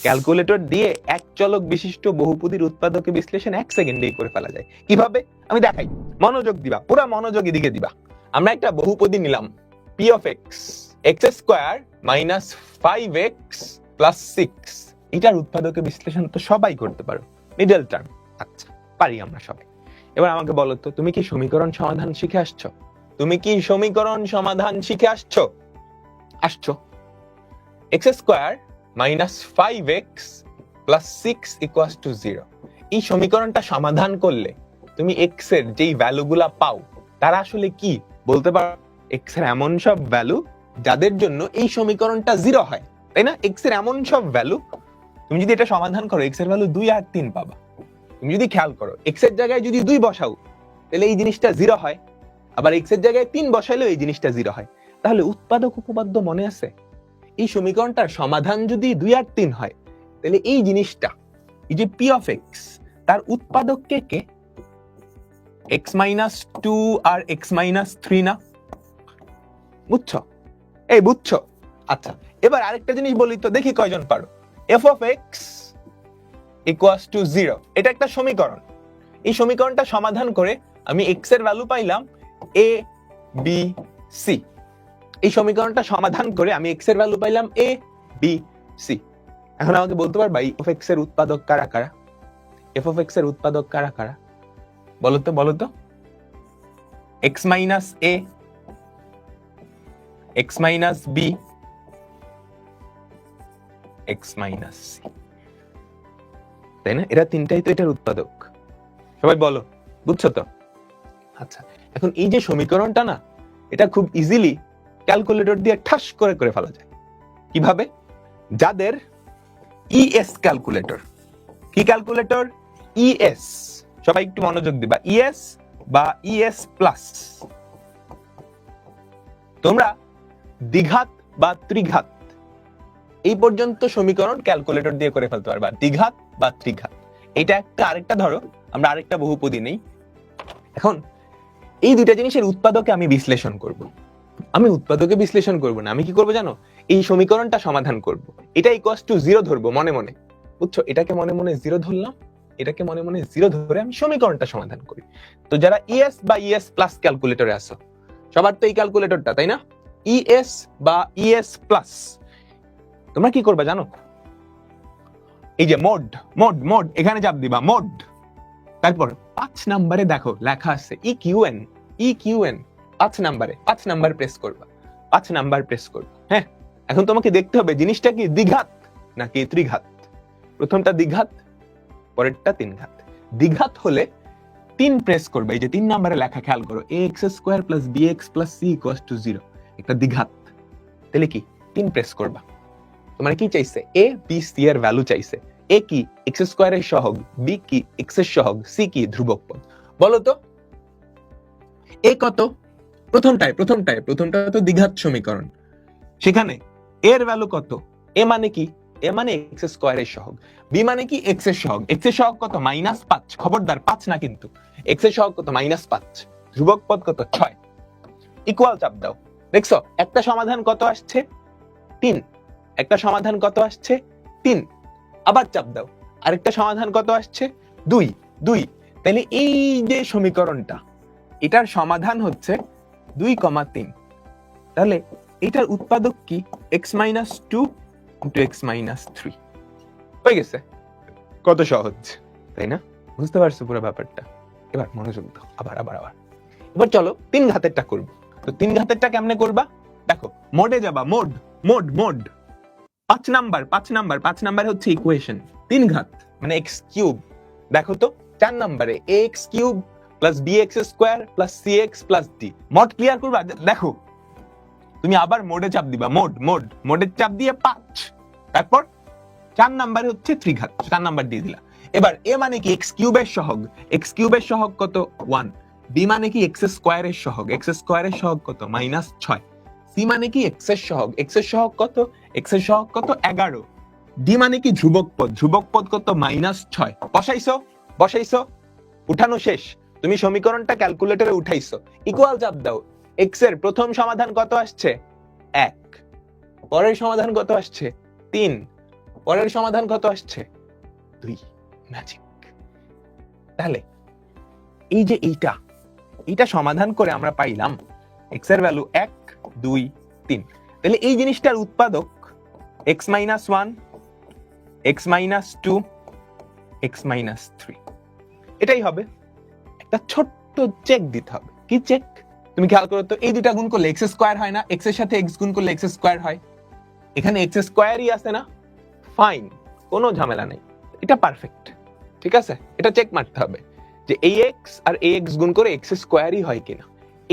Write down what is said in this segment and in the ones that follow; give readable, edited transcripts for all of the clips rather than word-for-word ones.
Calculator দিয়ে এক চলক বিশিষ্ট বহুপদীর উৎপাদকে বিশ্লেষণ 1 সেকেন্ডেই করে ফেলা যায়। কিভাবে আমি দেখাই, মনোযোগ দিবা, পুরা মনোযোগ এদিকে দিবা। আমরা একটা বহুপদী নিলাম p of x x² minus 5x plus 6, এটার উৎপাদকে বিশ্লেষণ তো সবাই করতে পারো, মিডল টার্ম। আচ্ছা, পারি আমরা সবাই। এবার আমাকে বলো তো, তুমি কি সমীকরণ সমাধান শিখে আসছো? তুমি কি সমীকরণ সমাধান শিখে আসছো? x² minus 5x plus 6 equals to 0, এই সমীকরণটা সমাধান করলে তুমি x এর যেই ভ্যালুগুলা পাও তারা আসলে কি বলতে পারো? x এর এমন সব ভ্যালু যাদের জন্য এই সমীকরণটা 0 হয়, তাই না? x এর এমন সব ভ্যালু, তুমি যদি এটা সমাধান করো x এর ভ্যালু 2 আর 3 পাবা। তুমি যদি খেয়াল করো x এর জায়গায় যদি 2 বসাও তাহলে এই জিনিসটা 0 হয়, আবার x এর জায়গায় 3 বসাইলেও এই জিনিসটা 0 হয়। তাহলে উৎপাদক উপপাদ্য মনে আছে? এই সমীকরণটার সমাধান যদি 2 আর 3 হয় তাহলে এই জিনিসটা, এই যে p of x, তার উৎপাদক কে x minus 2 আর x minus 3 না? বুঝছো? বুঝছো? আচ্ছা, এবার আরেকটা জিনিস বলি তো, দেখি কয়জন পারো। f of x equals to 0, এটা একটা সমীকরণ। এই সমীকরণটা সমাধান করে আমি x এর ভ্যালু পাইলাম a b c। এই সমীকরণটা সমাধান করে আমি x এর ভ্যালু পাইলাম a b c। এখন আমাকে বলতে পারবা f of x এর উৎপাদক কারা কারা? f of x এর উৎপাদক কারা কারা? বলো তো। x minus a, x minus b, x minus c, তাই না? এরা তিনটাই তো এটার উৎপাদক। সবাই বলো, বুঝছো তো? আচ্ছা, এখন এই যে সমীকরণটা না, এটা খুব ইজিলি ক্যালকুলেটর দিয়ে ঠাস করে ফেলা যায়। কিভাবে? যাদের ইএস ক্যালকুলেটর, কি ক্যালকুলেটর? ইএস, সবাই একটু মনোযোগ দিবা। ইএস বা ইএস প্লাস, তোমরা দ্বিঘাত বা ত্রিঘাত এই পর্যন্ত সমীকরণ ক্যালকুলেটর দিয়ে করে ফেলতে পারবা, দ্বিঘাত বা ত্রিঘাত। এটা একটা, আরেকটা ধরো, আমরা আরেকটা বহুপদী নেই। এখন এই দুইটা জিনিসের উৎপাদকে আমি বিশ্লেষণ করব। আমি উৎপাদকে বিশ্লেষণ করব না, আমি কি করব জানো? এই সমীকরণটা সমাধান করব। এটা ইকুয়ালস টু 0 ধরবো মনে মনে, বুঝছো? এটাকে মনে মনে 0 ধরলাম, এটাকে মনে মনে 0 ধরে আমি সমীকরণটা সমাধান করি। তো যারা ইএস বা ইএস প্লাস ক্যালকুলেটরে আছো, সবার তো এই ক্যালকুলেটরটা, তাই না? ইএস বা ইএস প্লাস, তোমরা কি করবে জানো? এই যে মোড, এখানে চাপ দিবা মোড, তারপর 5 নম্বরে দেখো লেখা আছে ইকিউএন, 5 নাম্বার প্রেস করবা, 5 নাম্বার প্রেস করবা। হ্যাঁ, এখন তোমাকে দেখতে হবে জিনিসটা কি দ্বিঘাত নাকি ত্রিঘাত। প্রথমটা দ্বিঘাত, পরেরটা তিনঘাত। দ্বিঘাত হলে 3 প্রেস করবে, এই যে 3 নম্বরে লেখা, খেয়াল করো, ax² + bx + c = 0, একটা দ্বিঘাত। তাহলে কি 3 প্রেস করবা। তোমার কি চাইছে? a b c এর ভ্যালু চাইছে। a কি? x² এর সহগ, b কি? x এর সহগ, c কি? ধ্রুবক পদ। বলো তো a কত? প্রথমটা তো দ্বিঘাত সমীকরণ, সেখানে a এর ভ্যালু কত? a মানে কি? a মানে x² এর সহগ, b মানে কি? x এর সহগ। x এর সহগ কত? -5, খবরদার 5 না কিন্তু। x এর সহগ কত? -5, ধ্রুবক পদ কত? 6। ইকুয়াল চাপ দাও। দেখছো একটা সমাধান কত আসছে? 3। একটা সমাধান কত আসছে? 3। আবার চাপ দাও, আরেকটা সমাধান কত আসছে? 2। তাহলে এই যে সমীকরণটা, এটার সমাধান হচ্ছে 2,3। তাহলে এটার উৎপাদক কি? x - 2 * x - 3 হয়ে গেছে। কত সহজ, তাই না? বুঝতে পারছো পুরো ব্যাপারটা? এবার মনোযোগ দাও, আবার এবার চলো 3 ঘাতেরটা করব। তো 3 ঘাতেরটা কেমনে করবা? দেখো, মোডে যাবা, মোড 5 নাম্বার হচ্ছে ইকুয়েশন। 3 ঘাত মানে x³। দেখো তো 4 নম্বরে ax³ + bx² + cx + d। Mode clear করবা? দেখো, তুমি আবার মোডে চাপ দিবা, মোডে চাপ দিয়ে 5, তারপর 4 নম্বরে হচ্ছে ত্রিঘাত, 4 নাম্বার দিয়ে দিলা। এবার a মানে কি? x³ এর সহগ, x³ এর সহগ কত? 1। b মানে কি? x² এর সহগ, x² এর সহগ কত? -6। c মানে কি? x এর সহগ, x এর সহগ কত? x এর সহগ কত? 11। d মানে কি? ধ্রুবক পদ কত? -6। বসাইছো, উঠানো শেষ। তুমি সমীকরণটা ক্যালকুলেটরে উঠাইছো, ইকুয়াল চাপ দাও। x এর প্রথম সমাধান কত আসছে? 1। পরের সমাধান কত আসছে? 3। পরের সমাধান কত আসছে? 2। ম্যাজিক। তাহলে এই যে এইটা সমাধান করে আমরা পাইলাম x এর ভ্যালু 1 2 3। তাহলে এই জিনিসটার উৎপাদক x-1 x-2 x-3 এটাই হবে। একটা ছোট্ট চেক দিতে হবে। কি চেক? তুমি খেয়াল করো তো, এই দুটা গুণ করলে x স্কয়ার হয় না? x এর সাথে x গুণ করলে x স্কয়ার হয়। এখানে x স্কয়ারই আছে না? ফাইন, কোনো ঝামেলা নেই, এটা পারফেক্ট। ঠিক আছে, এটা চেক মারতে হবে যে এই x আর এই x গুণ করে x স্কয়ারই হয় কিনা।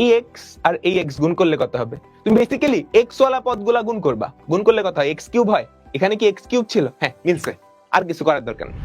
এই x আর এই x গুণ করলে কত হবে? তুমি বেসিক্যালি x ওয়ালা পদগুলা গুণ করবা, গুণ করলে কত হয়? x কিউব হয়। এখানে কি x কিউব ছিল? হ্যাঁ, মিলছে, আর কিছু করার দরকার নেই।